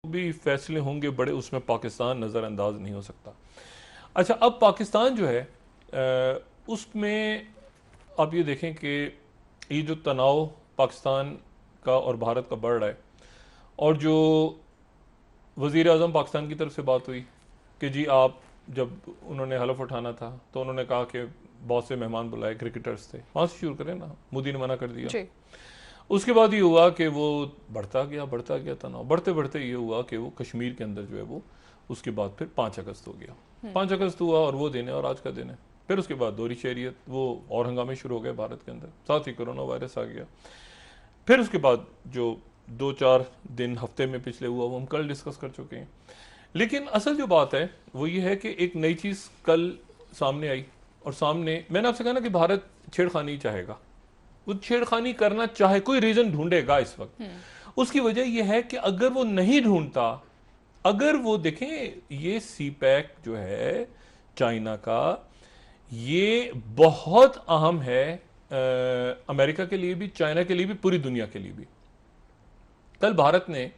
भी फैसले होंगे बड़े, उसमें पाकिस्तान नज़रअंदाज नहीं हो सकता। अच्छा, अब पाकिस्तान जो है उसमें आप ये देखें कि ये जो तनाव पाकिस्तान का और भारत का बढ़ रहा है, और जो वज़ीर आज़म पाकिस्तान की तरफ से बात हुई कि जी आप, जब उन्होंने हलफ उठाना था तो उन्होंने कहा कि बहुत से मेहमान बुलाए, क्रिकेटर्स थे, वहाँ से शुरू करें ना, मोदी ने मना कर दिया। जी। उसके बाद ये हुआ कि वो बढ़ता गया तनाव, बढ़ते बढ़ते ये हुआ कि वो कश्मीर के अंदर जो है वो, उसके बाद फिर 5 अगस्त हो गया। 5 अगस्त हुआ और वो दिन है और आज का दिन है। फिर उसके बाद दोहरी शहरियत, वो और हंगामे शुरू हो गए भारत के अंदर, साथ ही कोरोना वायरस आ गया। फिर उसके बाद जो 2-4 दिन हफ्ते में पिछले हुआ वो हम कल डिस्कस कर चुके हैं। लेकिन असल जो बात है वो ये है कि एक नई चीज़ कल सामने आई, और सामने मैंने आपसे कहा ना कि भारत छेड़खानी चाहेगा, वो छेड़खानी करना चाहे, कोई रीजन ढूंढेगा इस वक्त। उसकी वजह यह है कि अगर वो नहीं ढूंढता, अगर वो देखें, ये सी पैक जो है चाइना का, ये बहुत अहम है अमेरिका के लिए भी, चाइना के लिए भी, पूरी दुनिया के लिए भी। कल भारत ने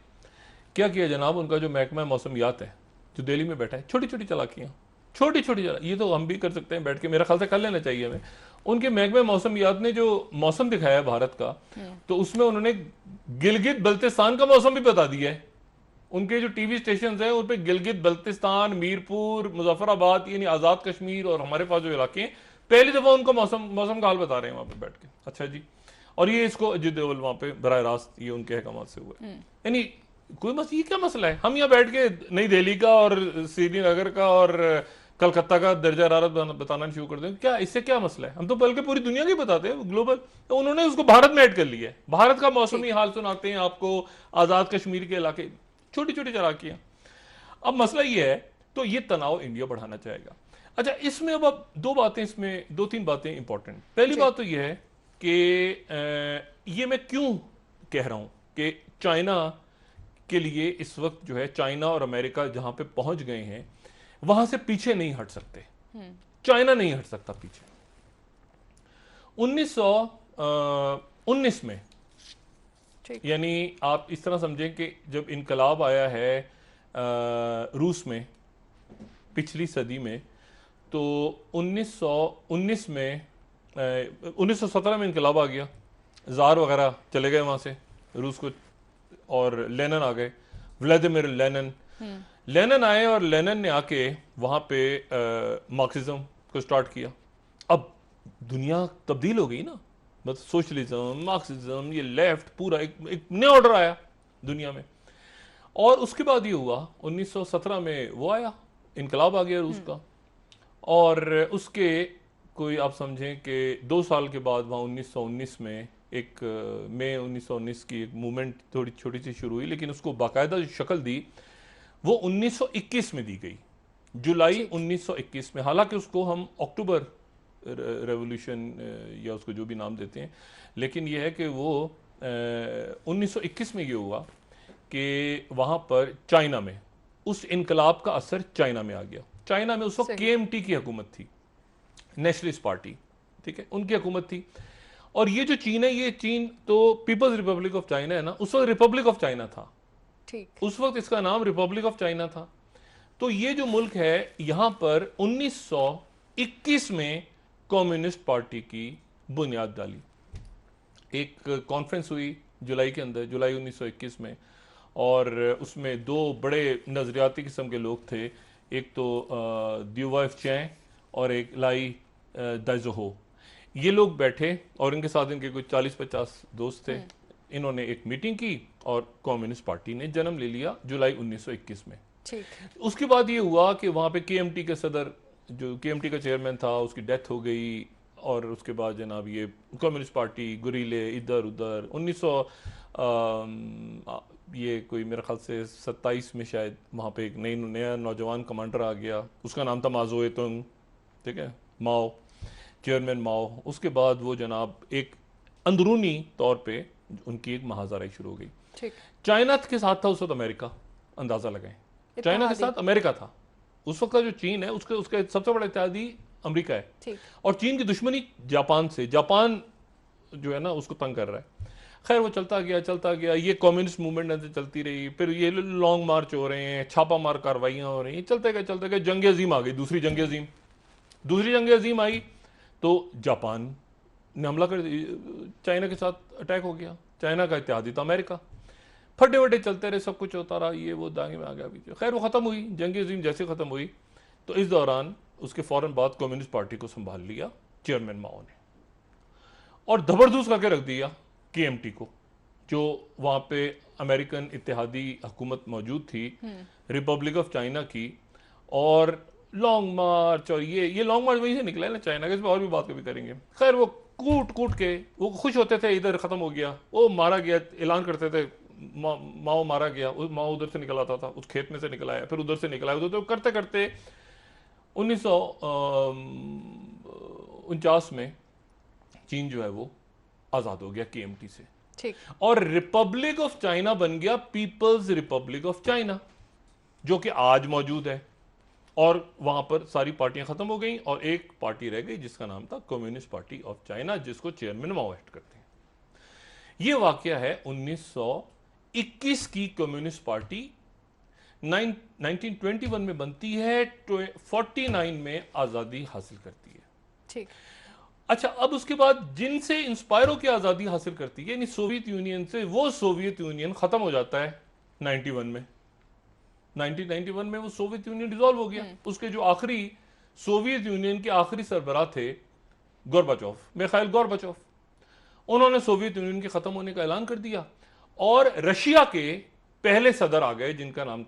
क्या किया जनाब, उनका जो महकमा मौसमियात है जो दिल्ली में बैठा है, छोटी छोटी चालाकियां, छोटी छोटी ये तो हम भी कर सकते हैं बैठ के, मेरा ख्याल से कर लेना चाहिए हमें। उनके महकमे मौसमियात ने जो मौसम दिखाया है भारत का, तो उसमें उन्होंने गिलगित बल्तिस्तान का मौसम भी बता दिया है। उनके जो टीवी स्टेशन हैं उन पर गिलगित बल्तिस्तान, मीरपुर, मुजफ्फराबाद, यानी आज़ाद कश्मीर और हमारे पास जो इलाके हैं, पहली दफ़ा उनका मौसम का हाल बता रहे हैं वहां पर बैठ के। अच्छा जी, और ये इसको अजीत डोभाल वहां पे बराह रास्त ये उनके अहकाम से हुआ है। यानी कोई मसला, ये क्या मसला है, हम यहाँ बैठ के नई दिल्ली का और श्रीनगर का और कलकत्ता का दर्जा हरारत बताना शुरू कर दें, क्या इससे क्या मसला है? हम तो बल्कि पूरी दुनिया की बताते हैं, ग्लोबल। तो उन्होंने उसको भारत में ऐड कर लिया है, भारत का मौसमी हाल सुनाते हैं आपको, आजाद कश्मीर के इलाके, छोटी छोटी चालाकियां। अब मसला ये है, तो ये तनाव इंडिया बढ़ाना चाहेगा। अच्छा, इसमें अब दो बातें, इसमें 2-3 बातें इंपॉर्टेंट। पहली जी। बात तो ये है कि ये मैं क्यों कह रहा हूं कि चाइना के लिए इस वक्त जो है, चाइना और अमेरिका जहां पे पहुंच गए हैं वहां से पीछे नहीं हट सकते। चाइना नहीं हट सकता पीछे। 1919 में, ठीक। यानी आप इस तरह समझें कि जब इनकलाब आया है रूस में पिछली सदी में, तो 1919 में 1917 में इनकलाब आ गया, जार वगैरह चले गए वहां से रूस को, और लेनिन आ गए, व्लादिमीर लेनिन। लेनिन आए और लेनिन ने आके वहां पे मार्क्सिज्म को स्टार्ट किया। अब दुनिया तब्दील हो गई ना, मतलब सोशलिज्म, मार्क्सिज्म, ये लेफ्ट, पूरा एक नया ऑर्डर आया दुनिया में। और उसके बाद ये हुआ 1917 में वो आया, इनकलाब आ गया रूस का। और उसके कोई आप समझें कि 2 साल के बाद वहाँ 1919 में एक मई 1919 की एक मूवमेंट थोड़ी छोटी सी शुरू हुई, लेकिन उसको बाकायदा जो शक्ल दी वो 1921 में दी गई, जुलाई ठीक। 1921 में। हालांकि उसको हम अक्टूबर रेवोल्यूशन या उसको जो भी नाम देते हैं, लेकिन यह है कि वो 1921 में ये हुआ कि वहाँ पर चाइना में उस इनकलाब का असर चाइना में आ गया। चाइना में उस वक्त सही। केएमटी की हुकूमत थी, नेशनलिस्ट पार्टी, ठीक है, उनकी हुकूमत थी। और ये जो चीन है, ये चीन तो पीपल्स रिपब्लिक ऑफ चाइना है ना, उस वक्त रिपब्लिक ऑफ चाइना था, ठीक। उस वक्त इसका नाम रिपब्लिक ऑफ चाइना था। तो ये जो मुल्क है, यहां पर 1921 में कम्युनिस्ट पार्टी की बुनियाद डाली। एक कॉन्फ्रेंस हुई जुलाई के अंदर, जुलाई 1921 में, और उसमें दो बड़े नजरियाती किस्म के लोग थे, एक तो द्यूवाइफ चैं और एक लाई दाइजोहो। ये लोग बैठे और इनके साथ इनके कुछ 40-50 दोस्त थे। इन्होंने एक मीटिंग की और कम्युनिस्ट पार्टी ने जन्म ले लिया जुलाई 1921 में। ठीक। उसके बाद ये हुआ कि वहाँ पे केएमटी के सदर, जो केएमटी का चेयरमैन था, उसकी डेथ हो गई। और उसके बाद जनाब ये कम्युनिस्ट पार्टी गुरीले इधर उधर 1900 ये कोई मेरे ख्याल से 27 में शायद वहाँ पे एक नया नौजवान कमांडर आ गया, उसका नाम था माओ तुंग, ठीक है, माओ, चेयरमैन माओ। उसके बाद वो जनाब एक अंदरूनी तौर पे उनकी एक महाजराई शुरू हो गई। ठीक। चाइना के साथ था उस वक्त अमेरिका, अंदाजा लगाएं, चाइना के इत्तेहादी। साथ अमेरिका था। उस वक्त का जो चीन है, उसके उसका सबसे बड़ा इत्तेहादी अमेरिका है। ठीक। और चीन की दुश्मनी जापान से, जापान जो है ना उसको तंग कर रहा है। खैर वो चलता गया, ये कम्युनिस्ट मूवमेंट अंदर चलती रही, फिर ये लॉन्ग मार्च हो रहे हैं, छापा मार कार्रवाइयाँ हो रही हैं, चलते गए जंग अजीम आ गई, दूसरी जंग अजीम आई तो जापान ने हमला कर, चाइना के साथ अटैक हो गया, चाइना का इत्तेहादी था अमेरिका, फटे वटे चलते रहे, सब कुछ होता रहा, ये वो दांगे में आ गया पीछे। खैर वो ख़त्म हुई, जंग अजीम जैसे ख़त्म हुई तो इस दौरान उसके फ़ौरन बाद कम्युनिस्ट पार्टी को संभाल लिया चेयरमैन माओ ने, और जबरदस्त करके रख दिया केएमटी को, जो वहाँ पे अमेरिकन इत्तेहादी हुकूमत मौजूद थी, रिपब्लिक ऑफ चाइना की। और लॉन्ग मार्च, और ये लॉन्ग मार्च वहीं से निकला है ना चाइना का, इस पर और भी बात कभी करेंगे। खैर वो कूट के वो खुश होते थे, इधर ख़त्म हो गया, वो मारा गया, ऐलान करते थे माओ मारा गया, माओ उधर से निकल आता था, उस खेत में से निकल आया, फिर उधर से निकल आया, उधर तो करते करते 1949 में चीन जो है वो आज़ाद हो गया केएमटी से, ठीक। और रिपब्लिक ऑफ चाइना बन गया पीपल्स रिपब्लिक ऑफ चाइना, जो कि आज मौजूद है। और वहां पर सारी पार्टियां खत्म हो गई और एक पार्टी रह गई जिसका नाम था कम्युनिस्ट पार्टी ऑफ चाइना, जिसको चेयरमैन माओ हेड करते हैं। यह वाकया है 1921 की। कम्युनिस्ट पार्टी 1921 में बनती है, 49 में आजादी हासिल करती है। ठीक। अच्छा, अब उसके बाद जिनसे इंस्पायर होकर आजादी हासिल करती है, यानी सोवियत यूनियन से, वो सोवियत यूनियन खत्म हो जाता है 91 में। 1991 में वो सोवियत यूनियन डिसॉल्व हो गया। उसके जो आखिरी सोवियत यूनियन के आखिरी सरबराह थे गोर्बाचोव, मिखाइल गोर्बाचोव, उन्होंने सोवियत यूनियन के खत्म होने का ऐलान कर दिया, और रशिया के पहले सदर आ गए जिनका नाम